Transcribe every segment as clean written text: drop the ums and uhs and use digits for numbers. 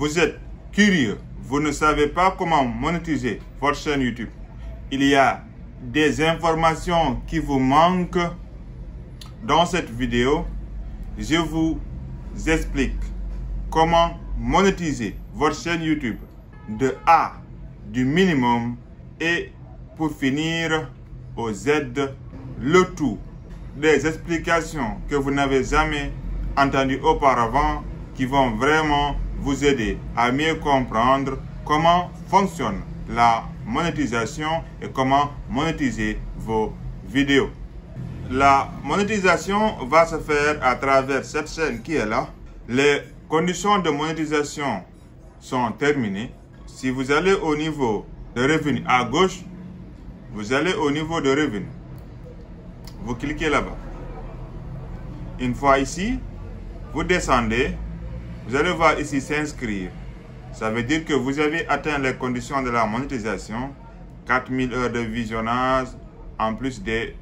vous êtes curieux, vous ne savez pas comment monétiser votre chaîne YouTube, il y a des informations qui vous manquent, dans cette vidéo, je vous explique comment monétiser votre chaîne YouTube de A, du minimum, et pour finir aux Z, le tout des explications que vous n'avez jamais entendues auparavant qui vont vraiment vous aider à mieux comprendre comment fonctionne la monétisation et comment monétiser vos vidéos. La monétisation va se faire à travers cette chaîne qui est là. Les conditions de monétisation sont terminées. Si vous allez au niveau de revenus à gauche, vous allez au niveau de revenus. Vous cliquez là-bas. Une fois ici, vous descendez. Vous allez voir ici s'inscrire. Ça veut dire que vous avez atteint les conditions de la monétisation. 4000 heures de visionnage en plus des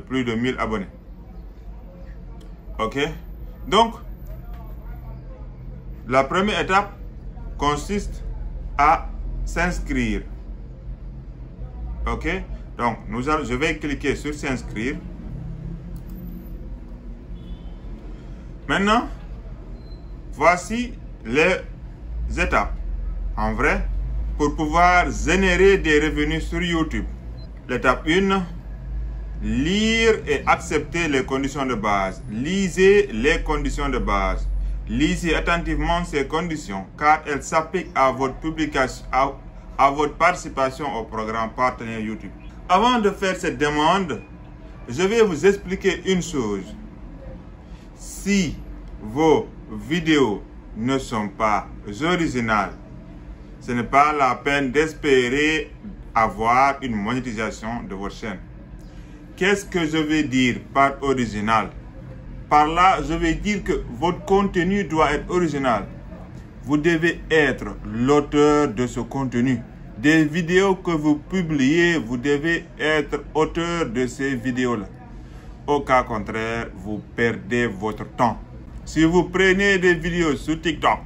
plus de 1000 abonnés. Ok? Donc, la première étape consiste à s'inscrire. Ok? Donc, je vais cliquer sur s'inscrire. Maintenant, voici les étapes, en vrai, pour pouvoir générer des revenus sur YouTube. L'étape 1, lire et accepter les conditions de base. Lisez les conditions de base. Lisez attentivement ces conditions car elles s'appliquent à votre publication, à votre participation au programme partenaire YouTube. Avant de faire cette demande, je vais vous expliquer une chose. Si vos vidéos ne sont pas originales, ce n'est pas la peine d'espérer avoir une monétisation de votre chaîne. Qu'est-ce que je vais dire par original? Par là, je vais dire que votre contenu doit être original. Vous devez être l'auteur de ce contenu. Des vidéos que vous publiez, vous devez être auteur de ces vidéos-là. Au cas contraire, vous perdez votre temps. Si vous prenez des vidéos sur TikTok,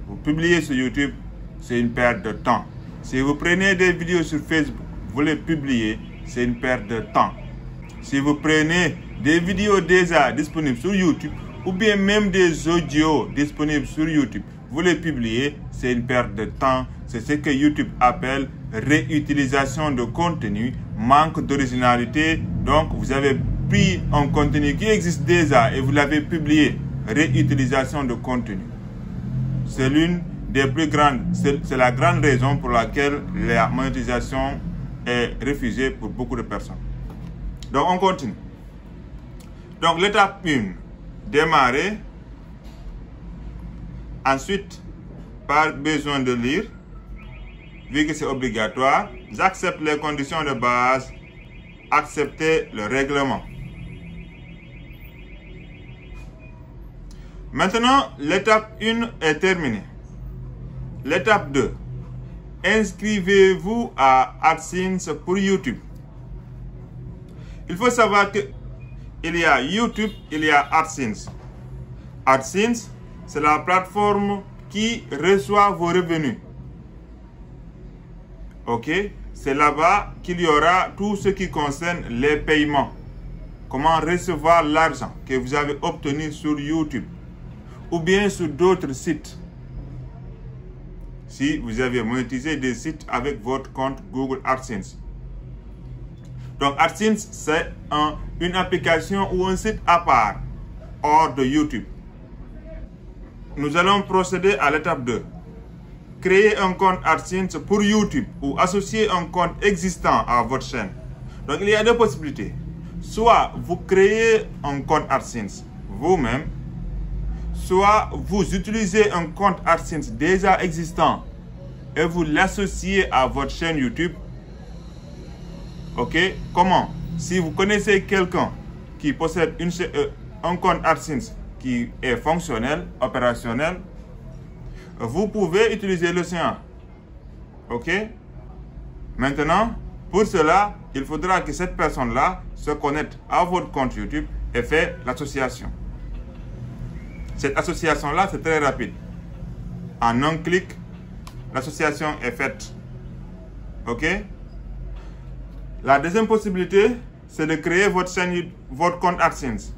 vous publiez sur YouTube, c'est une perte de temps. Si vous prenez des vidéos sur Facebook, vous les publiez, c'est une perte de temps. Si vous prenez des vidéos déjà disponibles sur YouTube ou bien même des audios disponibles sur YouTube, vous les publiez, c'est une perte de temps. C'est ce que YouTube appelle réutilisation de contenu, manque d'originalité. Donc, vous avez pris un contenu qui existe déjà et vous l'avez publié. Réutilisation de contenu. C'est l'une des plus grandes, c'est la grande raison pour laquelle la monétisation est refusée pour beaucoup de personnes. Donc, on continue. Donc, l'étape 1, démarrer. Ensuite, pas besoin de lire, vu que c'est obligatoire. J'accepte les conditions de base, accepter le règlement. Maintenant, l'étape 1 est terminée. L'étape 2, inscrivez-vous à AdSense pour YouTube. Il faut savoir que il y a YouTube, il y a AdSense. AdSense, c'est la plateforme qui reçoit vos revenus. Ok? C'est là-bas qu'il y aura tout ce qui concerne les paiements. Comment recevoir l'argent que vous avez obtenu sur YouTube ou bien sur d'autres sites. Si vous avez monétisé des sites avec votre compte Google AdSense. Donc AdSense, c'est une application ou un site à part, hors de YouTube. Nous allons procéder à l'étape 2. Créer un compte AdSense pour YouTube ou associer un compte existant à votre chaîne. Donc il y a deux possibilités. Soit vous créez un compte AdSense vous-même, soit vous utilisez un compte AdSense déjà existant et vous l'associez à votre chaîne YouTube. Ok? Comment? Si vous connaissez quelqu'un qui possède un compte AdSense qui est fonctionnel, opérationnel, vous pouvez utiliser le sien. Ok? Maintenant, pour cela, il faudra que cette personne-là se connecte à votre compte YouTube et fait l'association. Cette association-là, c'est très rapide. En un clic, l'association est faite. OK? La deuxième possibilité, c'est de créer votre chaîne, votre compte AdSense.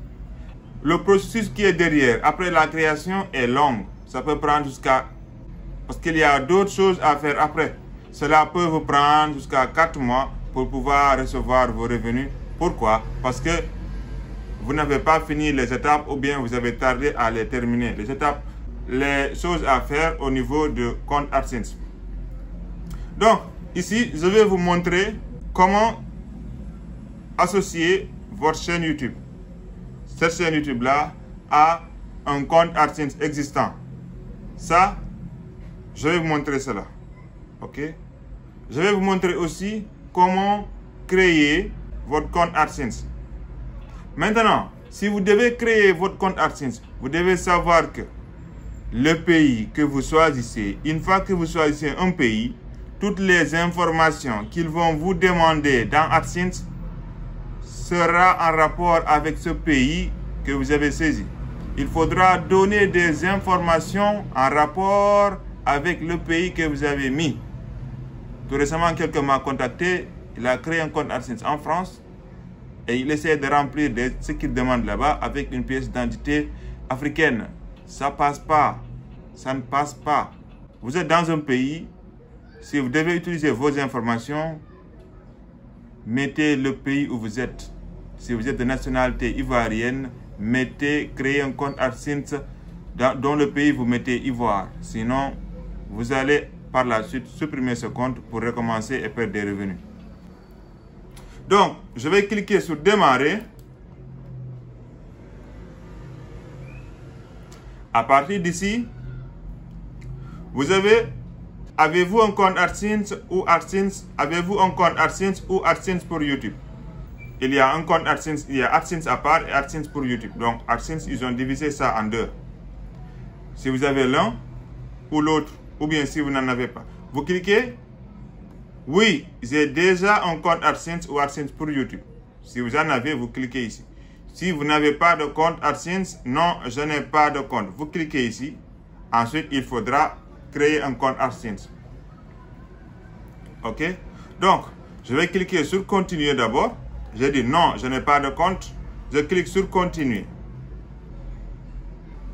Le processus qui est derrière, après la création, est long. Ça peut prendre jusqu'à... Parce qu'il y a d'autres choses à faire après. Cela peut vous prendre jusqu'à 4 mois pour pouvoir recevoir vos revenus. Pourquoi? Parce que vous n'avez pas fini les étapes ou bien vous avez tardé à les terminer. Les étapes, les choses à faire au niveau de compte AdSense. Donc, ici, je vais vous montrer comment associer votre chaîne YouTube. Cette chaîne YouTube-là a un compte AdSense existant. Ça, je vais vous montrer cela. OK? Je vais vous montrer aussi comment créer votre compte AdSense. Maintenant, si vous devez créer votre compte AdSense, vous devez savoir que le pays que vous choisissez, une fois que vous choisissez un pays, toutes les informations qu'ils vont vous demander dans AdSense sera en rapport avec ce pays que vous avez saisi. Il faudra donner des informations en rapport avec le pays que vous avez mis. Tout récemment, quelqu'un m'a contacté, il a créé un compte AdSense en France et il essaie de remplir ce qu'il demande là-bas avec une pièce d'identité africaine. Ça passe pas, ça ne passe pas. Vous êtes dans un pays, si vous devez utiliser vos informations, mettez le pays où vous êtes. Si vous êtes de nationalité ivoirienne, créez un compte AdSense dans le pays, vous mettez Ivoire. Sinon, vous allez par la suite supprimer ce compte pour recommencer et perdre des revenus. Donc, je vais cliquer sur démarrer. À partir d'ici, avez-vous un compte AdSense ou AdSense? Avez-vous un compte AdSense ou AdSense pour YouTube? Il y a un compte AdSense, il y a AdSense à part et AdSense pour YouTube. Donc, AdSense, ils ont divisé ça en deux. Si vous avez l'un ou l'autre, ou bien si vous n'en avez pas, vous cliquez. Oui, j'ai déjà un compte AdSense ou AdSense pour YouTube. Si vous en avez, vous cliquez ici. Si vous n'avez pas de compte AdSense, non, je n'ai pas de compte. Vous cliquez ici. Ensuite, il faudra créer un compte AdSense. OK? Donc, je vais cliquer sur continuer d'abord. J'ai dit non, je n'ai pas de compte. Je clique sur continuer.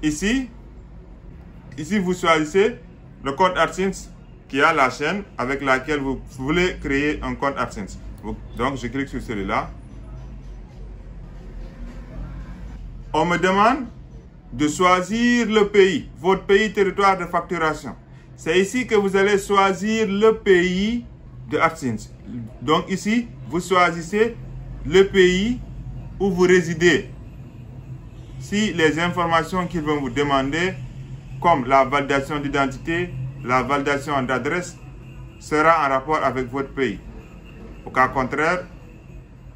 Ici, vous choisissez le compte AdSense qui a la chaîne avec laquelle vous voulez créer un compte AdSense. Donc, je clique sur celui-là. On me demande de choisir le pays, votre pays territoire de facturation. C'est ici que vous allez choisir le pays de AdSense. Donc ici, vous choisissez le pays où vous résidez. Si les informations qu'ils vont vous demander, comme la validation d'identité, la validation d'adresse, sera en rapport avec votre pays. Au cas contraire,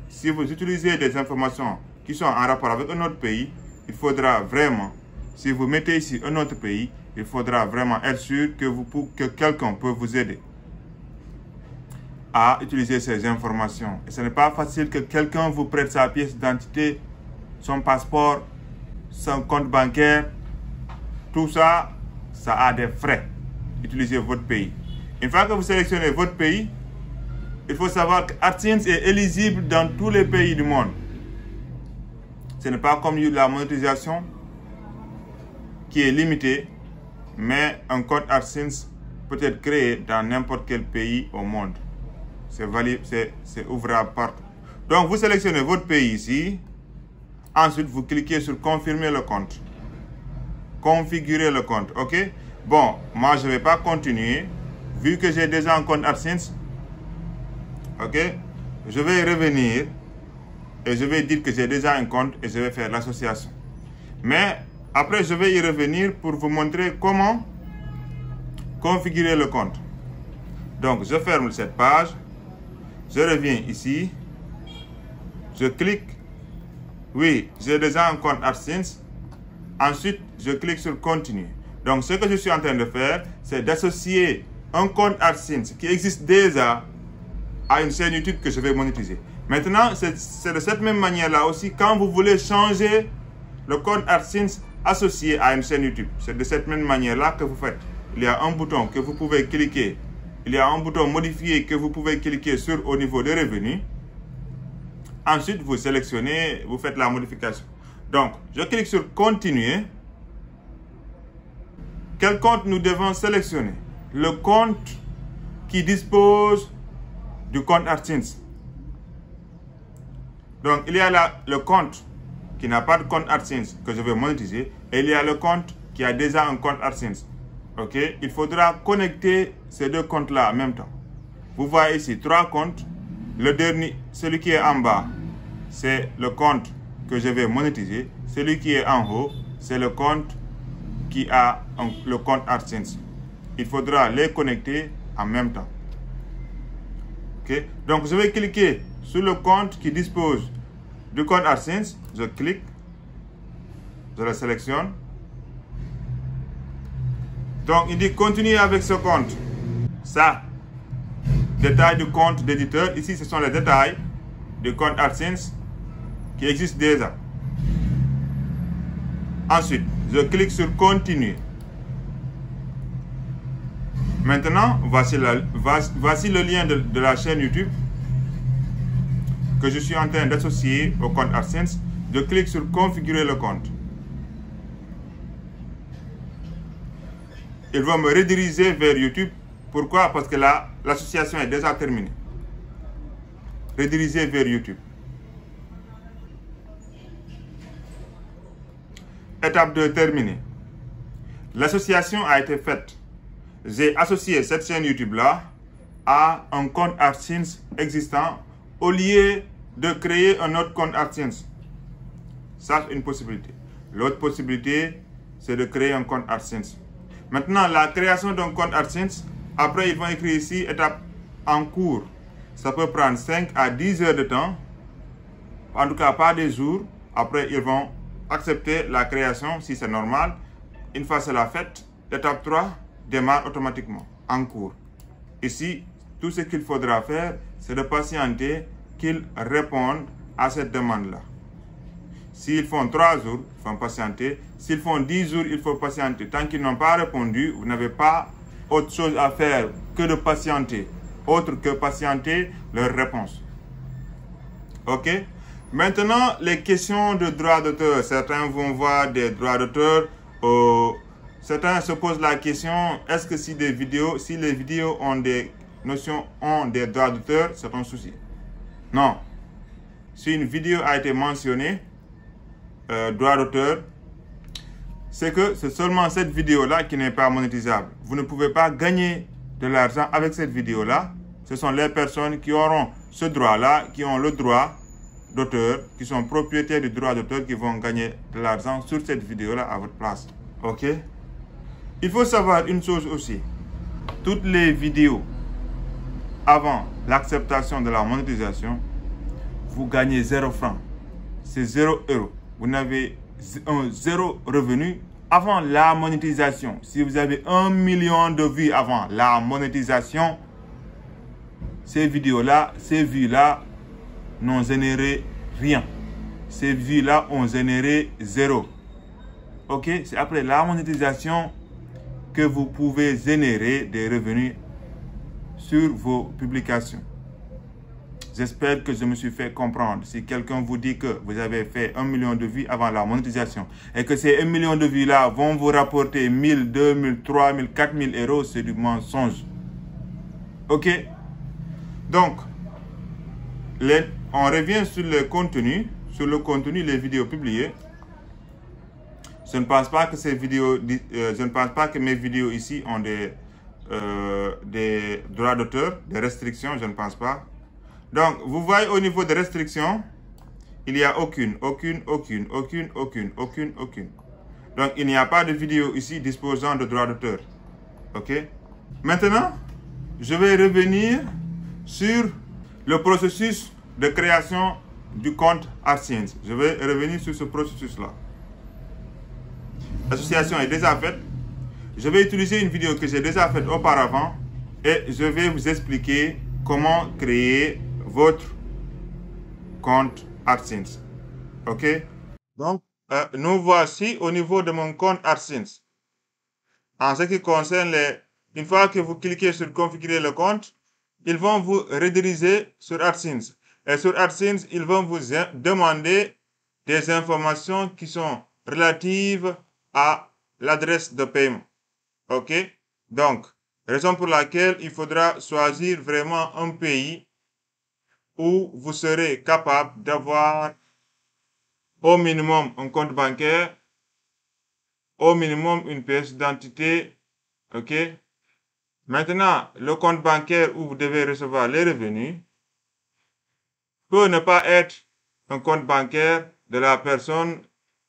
si vous utilisez des informations qui sont en rapport avec un autre pays, il faudra vraiment, si vous mettez ici un autre pays, il faudra vraiment être sûr que quelqu'un peut vous aider à utiliser ces informations. Et ce n'est pas facile que quelqu'un vous prête sa pièce d'identité, son passeport, son compte bancaire. Tout ça, ça a des frais. Utilisez votre pays. Une fois que vous sélectionnez votre pays, il faut savoir que AdSense est éligible dans tous les pays du monde. Ce n'est pas comme la monétisation qui est limitée, mais un compte AdSense peut être créé dans n'importe quel pays au monde. C'est valide, c'est ouvrable partout. Donc, vous sélectionnez votre pays ici. Ensuite, vous cliquez sur confirmer le compte. Configurer le compte, OK? Bon, moi, je ne vais pas continuer. Vu que j'ai déjà un compte AdSense, OK? Je vais revenir et je vais dire que j'ai déjà un compte et je vais faire l'association. Mais après, je vais y revenir pour vous montrer comment configurer le compte. Donc, je ferme cette page. Je reviens ici. Je clique. Oui, j'ai déjà un compte AdSense. Ensuite, je clique sur continuer. Donc, ce que je suis en train de faire, c'est d'associer un compte AdSense qui existe déjà à une chaîne YouTube que je vais monétiser. Maintenant, c'est de cette même manière-là aussi, quand vous voulez changer le compte AdSense associé à une chaîne YouTube. C'est de cette même manière-là que vous faites. il y a un bouton que vous pouvez cliquer. Il y a un bouton modifier que vous pouvez cliquer sur au niveau des revenus. Ensuite, vous sélectionnez, vous faites la modification. Donc, je clique sur continuer. Quel compte nous devons sélectionner? Le compte qui dispose du compte AdSense. Donc, il y a là le compte qui n'a pas de compte AdSense que je vais monétiser et il y a le compte qui a déjà un compte AdSense. Ok, il faudra connecter ces deux comptes-là en même temps. Vous voyez ici 3 comptes. Le dernier, celui qui est en bas, c'est le compte que je vais monétiser. Celui qui est en haut, c'est le compte qui a le compte AdSense. Il faudra les connecter en même temps. Ok, donc je vais cliquer sur le compte qui dispose du compte AdSense. Je clique, je le sélectionne. Donc il dit continuer avec ce compte. Ça, détail du compte d'éditeur. Ici, ce sont les détails du compte AdSense qui existent déjà. Ensuite, je clique sur continuer. Maintenant, voici le lien de la chaîne YouTube que je suis en train d'associer au compte AdSense. Je clique sur configurer le compte. Il va me rediriger vers YouTube. Pourquoi? Parce que là, l'association est déjà terminée. Rediriger vers YouTube. Étape 2 terminée. L'association a été faite. J'ai associé cette chaîne YouTube-là à un compte AdSense existant au lieu de créer un autre compte AdSense. Ça, c'est une possibilité. L'autre possibilité, c'est de créer un compte AdSense. Maintenant, la création d'un compte AdSense, après, ils vont écrire ici, étape en cours. Ça peut prendre 5 à 10 heures de temps. En tout cas, pas des jours. Après, ils vont accepter la création si c'est normal. Une fois c'est la faite, l'étape 3 démarre automatiquement en cours. Ici, tout ce qu'il faudra faire, c'est de patienter qu'ils répondent à cette demande-là. S'ils font 3 jours, il faut patienter. S'ils font 10 jours, il faut patienter. Tant qu'ils n'ont pas répondu, vous n'avez pas autre chose à faire que de patienter. Autre que patienter leur réponse. Ok? Maintenant, les questions de droit d'auteur. Certains vont voir des droits d'auteur. Certains se posent la question, est-ce que si les vidéos ont des notions, ont des droits d'auteur, c'est un souci? Non. Si une vidéo a été mentionnée, droit d'auteur, c'est que c'est seulement cette vidéo-là qui n'est pas monétisable. Vous ne pouvez pas gagner de l'argent avec cette vidéo-là. Ce sont les personnes qui auront ce droit-là, qui ont le droit d'auteur, qui sont propriétaires du droit d'auteur, qui vont gagner de l'argent sur cette vidéo-là à votre place. Ok? Il faut savoir une chose aussi. Toutes les vidéos avant l'acceptation de la monétisation, vous gagnez 0 francs. C'est 0 euros. Vous n'avez un 0 revenu avant la monétisation. Si vous avez 1 million de vues avant la monétisation, ces vidéos-là, ces vues-là n'ont généré rien. Ces vues-là ont généré 0. Ok? C'est après la monétisation que vous pouvez générer des revenus sur vos publications. J'espère que je me suis fait comprendre. Si quelqu'un vous dit que vous avez fait 1 million de vues avant la monétisation et que ces 1 million de vues-là vont vous rapporter 1000, 2000, 3000, 4000 euros, c'est du mensonge. Ok? Donc, on revient sur le contenu, les vidéos publiées. Je ne pense pas que ces vidéos, je ne pense pas que mes vidéos ici ont des droits d'auteur, des restrictions, je ne pense pas. Donc, vous voyez au niveau des restrictions, il n'y a aucune. Donc, il n'y a pas de vidéo ici disposant de droits d'auteur. Ok? Maintenant, je vais revenir sur le processus de création du compte AdSense. Je vais revenir sur ce processus-là. L'association est déjà faite. Je vais utiliser une vidéo que j'ai déjà faite auparavant et je vais vous expliquer comment créer votre compte AdSense. Ok? Donc, nous voici au niveau de mon compte AdSense. en ce qui concerne une fois que vous cliquez sur configurer le compte, ils vont vous rediriger sur AdSense. Et sur AdSense, ils vont vous demander des informations qui sont relatives à l'adresse de paiement. OK? Donc, raison pour laquelle il faudra choisir vraiment un pays où vous serez capable d'avoir au minimum un compte bancaire, au minimum une pièce d'identité. OK? Maintenant, le compte bancaire où vous devez recevoir les revenus peut ne pas être un compte bancaire de la personne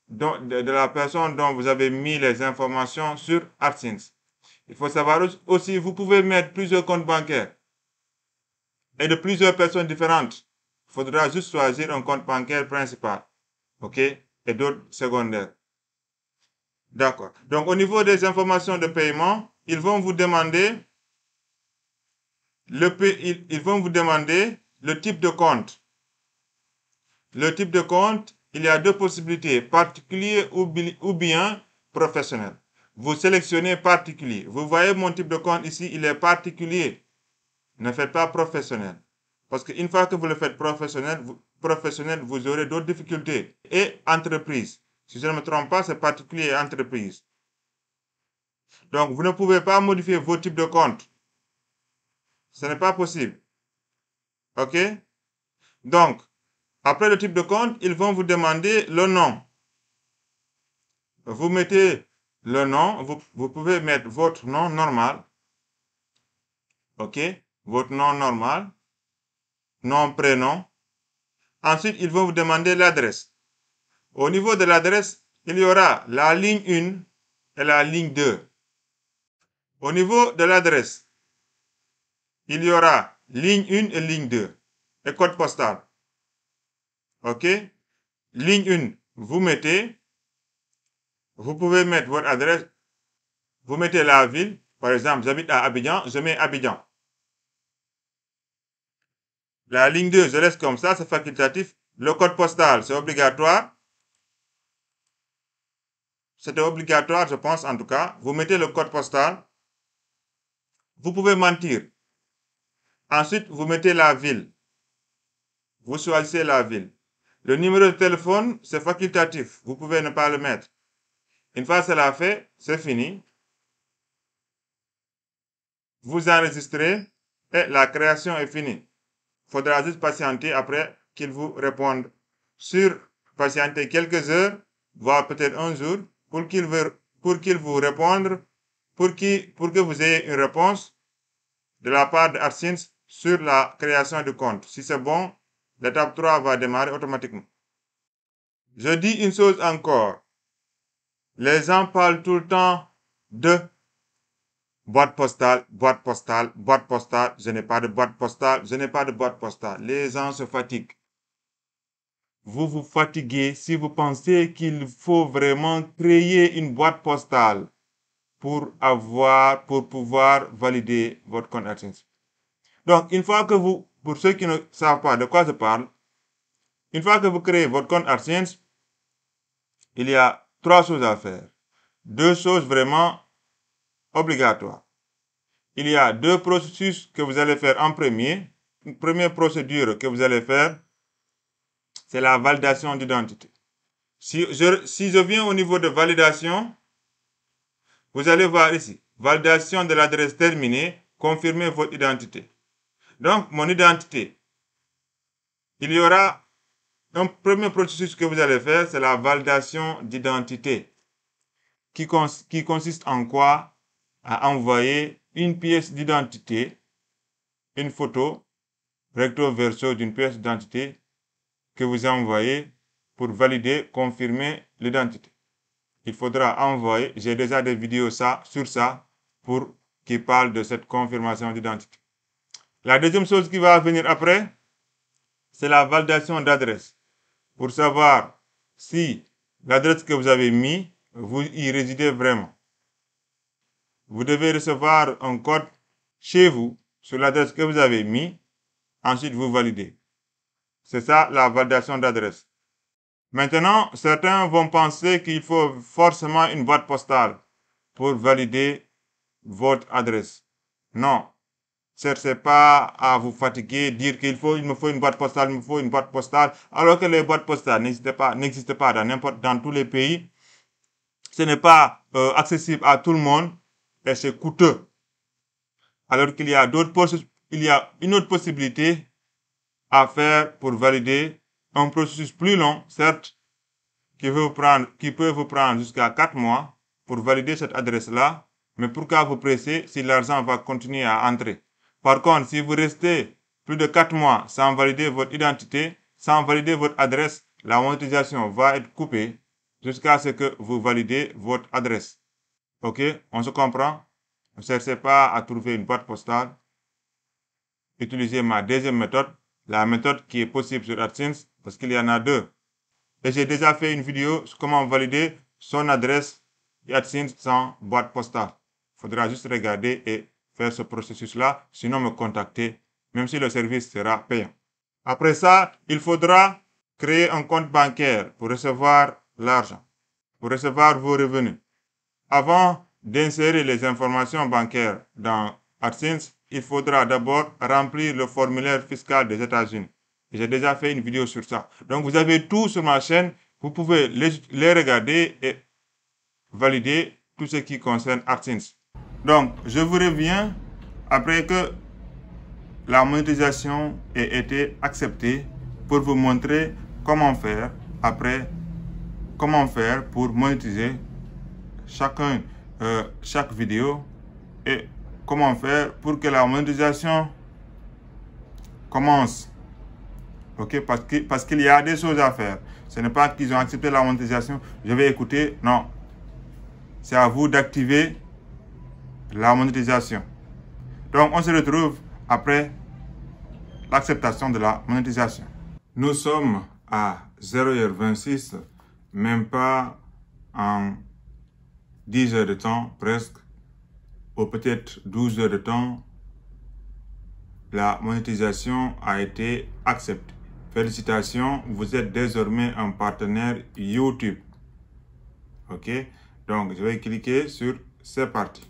dont vous avez mis les informations sur AdSense. Il faut savoir aussi, vous pouvez mettre plusieurs comptes bancaires et de plusieurs personnes différentes. Il faudra juste choisir un compte bancaire principal, OK, et d'autres secondaires. D'accord. Donc, au niveau des informations de paiement, ils vont vous demander le type de compte. Le type de compte, il y a deux possibilités, particulier ou bien professionnel. Vous sélectionnez particulier. Vous voyez mon type de compte ici, il est particulier. Ne faites pas professionnel. Parce qu'une fois que vous le faites professionnel, vous aurez d'autres difficultés. Et entreprise. Si je ne me trompe pas, c'est particulier et entreprise. Donc, vous ne pouvez pas modifier vos types de compte. Ce n'est pas possible. OK? Donc, après le type de compte, ils vont vous demander le nom. Vous mettez le nom, vous pouvez mettre votre nom normal. OK? Votre nom normal. Nom, prénom. Ensuite, ils vont vous demander l'adresse. Au niveau de l'adresse, il y aura la ligne 1 et la ligne 2. Au niveau de l'adresse, il y aura ligne 1 et ligne 2 et code postal. OK? Ligne 1, vous pouvez mettre votre adresse, vous mettez la ville. Par exemple, j'habite à Abidjan, je mets Abidjan. La ligne 2, je laisse comme ça, c'est facultatif. Le code postal, c'est obligatoire. C'était obligatoire, je pense, en tout cas. Vous mettez le code postal. Vous pouvez mentir. Ensuite, vous mettez la ville. Vous choisissez la ville. Le numéro de téléphone, c'est facultatif. Vous pouvez ne pas le mettre. Une fois cela fait, c'est fini. Vous enregistrez et la création est finie. Il faudra juste patienter après qu'il vous réponde. Patienter quelques heures, voire peut-être un jour, pour qu'il vous réponde, pour que vous ayez une réponse de la part de AdSense sur la création du compte. Si c'est bon, l'étape 3 va démarrer automatiquement. Je dis une chose encore. Les gens parlent tout le temps de boîte postale, boîte postale, boîte postale. Je n'ai pas de boîte postale, je n'ai pas de boîte postale. Les gens se fatiguent. Vous vous fatiguez si vous pensez qu'il faut vraiment créer une boîte postale pour pouvoir valider votre compte AdSense. Donc, une fois que pour ceux qui ne savent pas de quoi je parle, une fois que vous créez votre compte AdSense, il y a 3 choses à faire. 2 choses vraiment obligatoires. Il y a 2 processus que vous allez faire en premier. Une première procédure que vous allez faire, c'est la validation d'identité. Si je viens au niveau de validation, vous allez voir ici, validation de l'adresse terminée, confirmez votre identité. Donc, mon identité, il y aura un premier processus que vous allez faire, c'est la validation d'identité, qui consiste en quoi? À envoyer une pièce d'identité, une photo recto verso d'une pièce d'identité que vous envoyez pour valider, confirmer l'identité. Il faudra envoyer, j'ai déjà des vidéos sur ça qui parlent de cette confirmation d'identité. La deuxième chose qui va venir après, c'est la validation d'adresse. Pour savoir si l'adresse que vous avez mise, vous y résidez vraiment. Vous devez recevoir un code chez vous sur l'adresse que vous avez mise. Ensuite, vous validez. C'est ça la validation d'adresse. Maintenant, certains vont penser qu'il faut forcément une boîte postale. pour valider votre adresse. Non. Cherchez pas à vous fatiguer, dire il me faut une boîte postale, il me faut une boîte postale, alors que les boîtes postales n'existent pas dans tous les pays. Ce n'est pas accessible à tout le monde et c'est coûteux. Alors qu'il y a une autre possibilité à faire pour valider un processus plus long, certes, qui peut vous prendre jusqu'à 4 mois pour valider cette adresse-là, mais pourquoi vous presser si l'argent va continuer à entrer? Par contre, si vous restez plus de 4 mois sans valider votre identité, sans valider votre adresse, la monétisation va être coupée jusqu'à ce que vous validez votre adresse. Ok, on se comprend? Ne cherchez pas à trouver une boîte postale. Utilisez ma deuxième méthode, la méthode qui est possible sur AdSense, parce qu'il y en a deux. Et j'ai déjà fait une vidéo sur comment valider son adresse AdSense sans boîte postale. Il faudra juste regarder et faire ce processus-là, sinon me contacter, même si le service sera payant. Après ça, il faudra créer un compte bancaire pour recevoir l'argent, pour recevoir vos revenus. Avant d'insérer les informations bancaires dans AdSense, il faudra d'abord remplir le formulaire fiscal des États-Unis. J'ai déjà fait une vidéo sur ça. Donc, vous avez tout sur ma chaîne. Vous pouvez les regarder et valider tout ce qui concerne AdSense. Donc, je vous reviens après que la monétisation ait été acceptée pour vous montrer comment faire pour monétiser chaque vidéo et comment faire pour que la monétisation commence. Ok, parce qu'il y a des choses à faire. Ce n'est pas qu'ils ont accepté la monétisation, je vais écouter. Non. C'est à vous d'activer la monétisation. Donc, on se retrouve après l'acceptation de la monétisation. Nous sommes à 0h26, même pas en 10 heures de temps, presque, ou peut-être 12 heures de temps, la monétisation a été acceptée. Félicitations, vous êtes désormais un partenaire YouTube. Ok, donc je vais cliquer sur c'est parti.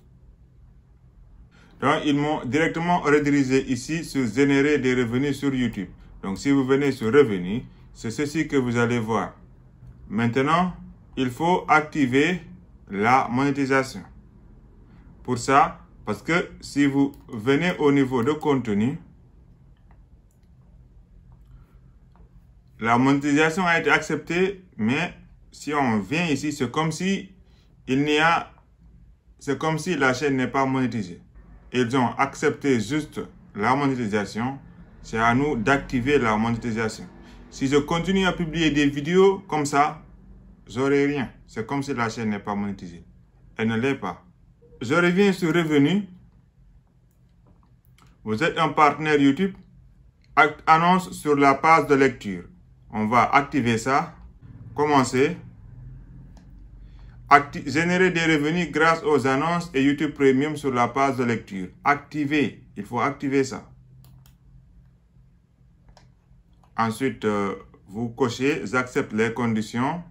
Donc ils m'ont directement redirigé ici sur générer des revenus sur YouTube. Donc si vous venez sur revenus, c'est ceci que vous allez voir. Maintenant, il faut activer la monétisation. Pour ça, parce que si vous venez au niveau de contenu, la monétisation a été acceptée, mais si on vient ici, c'est comme si la chaîne n'est pas monétisée. Ils ont accepté juste la monétisation. C'est à nous d'activer la monétisation. Si je continue à publier des vidéos comme ça, j'aurai rien. C'est comme si la chaîne n'est pas monétisée. Elle ne l'est pas. Je reviens sur Revenu. Vous êtes un partenaire YouTube. Annonce sur la page de lecture. On va activer ça. Commencer. Générer des revenus grâce aux annonces et YouTube Premium sur la page de lecture. Activer. Il faut activer ça. Ensuite, vous cochez. J'accepte les conditions.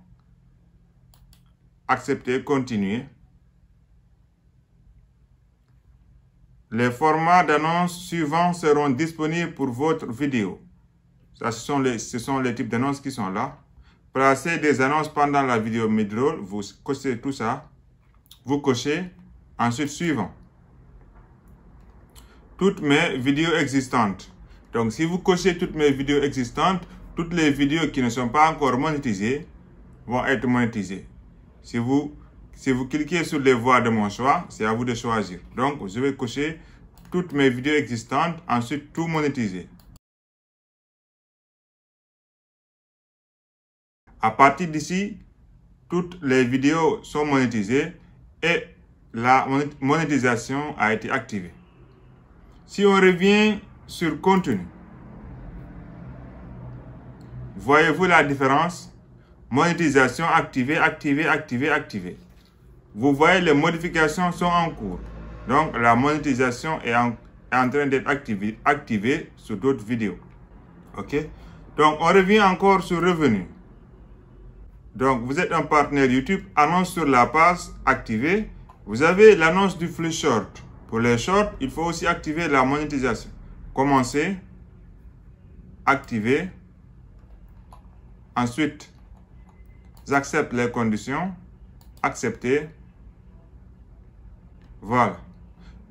Accepter, continuer. Les formats d'annonces suivants seront disponibles pour votre vidéo. Ça, ce sont les types d'annonces qui sont là. Placez des annonces pendant la vidéo mid-roll. Vous cochez tout ça. Vous cochez. Ensuite, suivant. Toutes mes vidéos existantes. Donc, si vous cochez toutes mes vidéos existantes, toutes les vidéos qui ne sont pas encore monétisées vont être monétisées. Si vous cliquez sur les voies de mon choix, c'est à vous de choisir. Donc, je vais cocher toutes mes vidéos existantes, ensuite tout monétiser. À partir d'ici, toutes les vidéos sont monétisées et la monétisation a été activée. Si on revient sur contenu, voyez-vous la différence? Monétisation activée, activée, activée, activée. Vous voyez, les modifications sont en cours. Donc, la monétisation est en train d'être activée sur d'autres vidéos. OK? Donc, on revient encore sur Revenu. Donc, vous êtes un partenaire YouTube, annonce sur la page activée. Vous avez l'annonce du flux short. Pour les shorts, il faut aussi activer la monétisation. Commencer, activer. Ensuite, j'accepte les conditions, accepter. Voilà.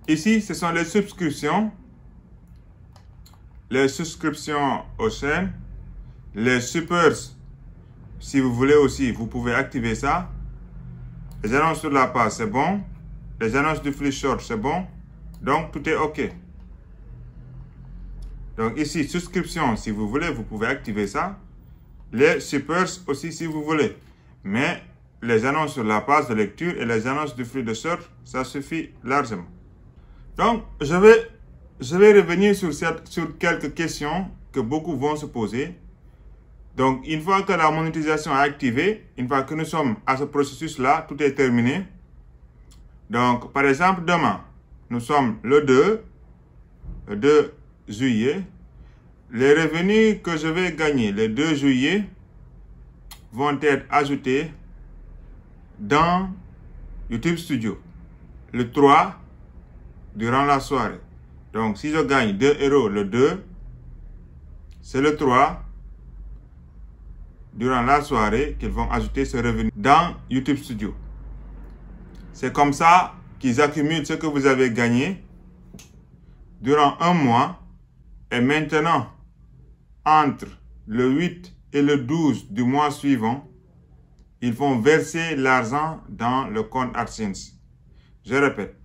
Ici, ce sont les subscriptions aux chaînes, les supers. Si vous voulez aussi, vous pouvez activer ça. Les annonces sur la page, c'est bon. Les annonces du flux short, c'est bon. Donc, tout est OK. Donc, ici, souscription, si vous voulez, vous pouvez activer ça. Les supers aussi, si vous voulez. Mais les annonces sur la page de lecture et les annonces du flux de short, ça suffit largement. Donc, je vais revenir sur quelques questions que beaucoup vont se poser. Donc, une fois que la monétisation est activée, une fois que nous sommes à ce processus-là, tout est terminé. Donc, par exemple, demain, nous sommes le 2 juillet. Les revenus que je vais gagner le 2 juillet vont être ajoutés dans YouTube Studio le 3 durant la soirée. Donc, si je gagne 2 € le 2, c'est le 3 durant la soirée qu'ils vont ajouter ce revenu dans YouTube Studio. C'est comme ça qu'ils accumulent ce que vous avez gagné durant un mois. Et maintenant, entre le 8 et le 12 du mois suivant, ils vont verser l'argent dans le compte AdSense. Je répète,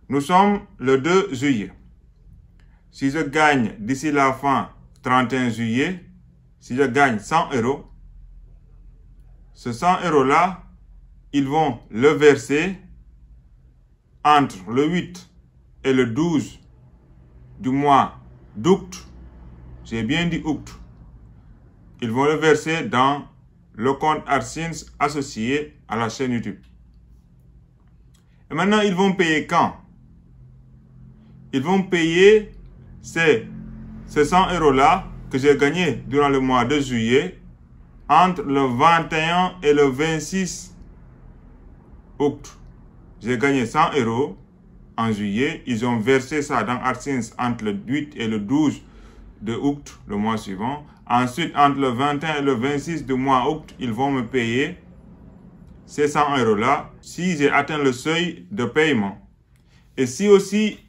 nous sommes le 2 juillet. Si je gagne d'ici la fin 31 juillet, si je gagne 100 €, ce 100 € là, ils vont le verser entre le 8 et le 12 du mois d'août. J'ai bien dit août. Ils vont le verser dans le compte AdSense associé à la chaîne YouTube. Et maintenant, ils vont payer quand? Ils vont payer ces 100 € là que j'ai gagné durant le mois de juillet entre le 21 et le 26 août. J'ai gagné 100 € en juillet. Ils ont versé ça dans AdSense entre le 8 et le 12 de août, le mois suivant. Ensuite, entre le 21 et le 26 du mois août, ils vont me payer ces 100 € là si j'ai atteint le seuil de paiement. Et si aussi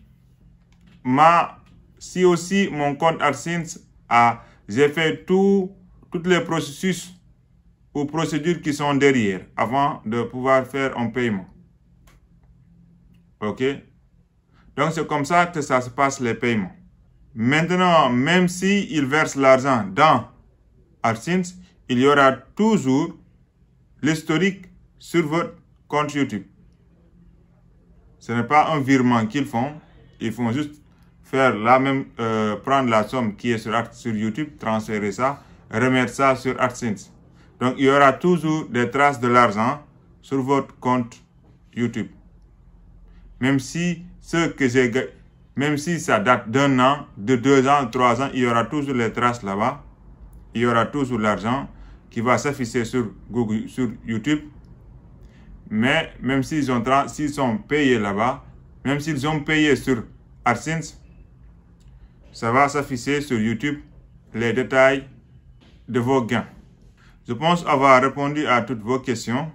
mon compte AdSense j'ai fait tous les processus ou procédures qui sont derrière avant de pouvoir faire un paiement. OK? Donc, c'est comme ça que ça se passe, les paiements. Maintenant, même s'ils versent l'argent dans AdSense, il y aura toujours l'historique sur votre compte YouTube. Ce n'est pas un virement qu'ils font. Ils font juste faire prendre la somme qui est sur YouTube, transférer ça, remettre ça sur AdSense. Donc, il y aura toujours des traces de l'argent sur votre compte YouTube. Même si ça date d'1 an, de 2 ans, 3 ans, il y aura toujours les traces là-bas. Il y aura toujours l'argent qui va s'afficher sur YouTube. Mais même s'ils sont payés là-bas, même s'ils ont payé sur AdSense, ça va s'afficher sur YouTube les détails de vos gains. Je pense avoir répondu à toutes vos questions.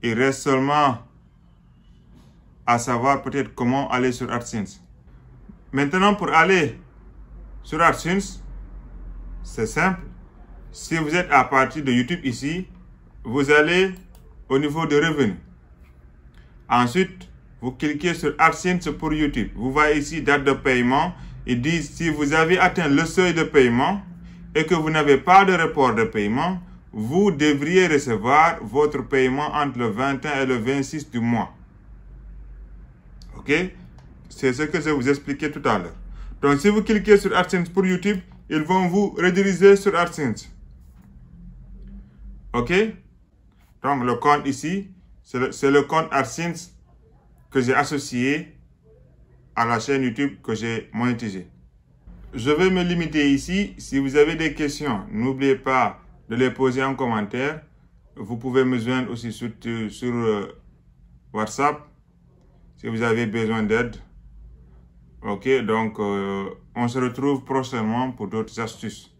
Il reste seulement à savoir peut-être comment aller sur AdSense. Maintenant, pour aller sur AdSense, c'est simple. Si vous êtes à partir de YouTube ici, vous allez au niveau de revenus. Ensuite, vous cliquez sur AdSense pour YouTube. Vous voyez ici date de paiement. Ils disent si vous avez atteint le seuil de paiement et que vous n'avez pas de report de paiement, vous devriez recevoir votre paiement entre le 21 et le 26 du mois. OK? C'est ce que je vous expliquais tout à l'heure. Donc, si vous cliquez sur AdSense pour YouTube, ils vont vous rediriger sur AdSense. OK? Donc, le compte ici, c'est le compte AdSense que j'ai associé à la chaîne YouTube que j'ai monétisée. Je vais me limiter ici. Si vous avez des questions, n'oubliez pas de les poser en commentaire. Vous pouvez me joindre aussi sur WhatsApp si vous avez besoin d'aide. Ok, donc on se retrouve prochainement pour d'autres astuces.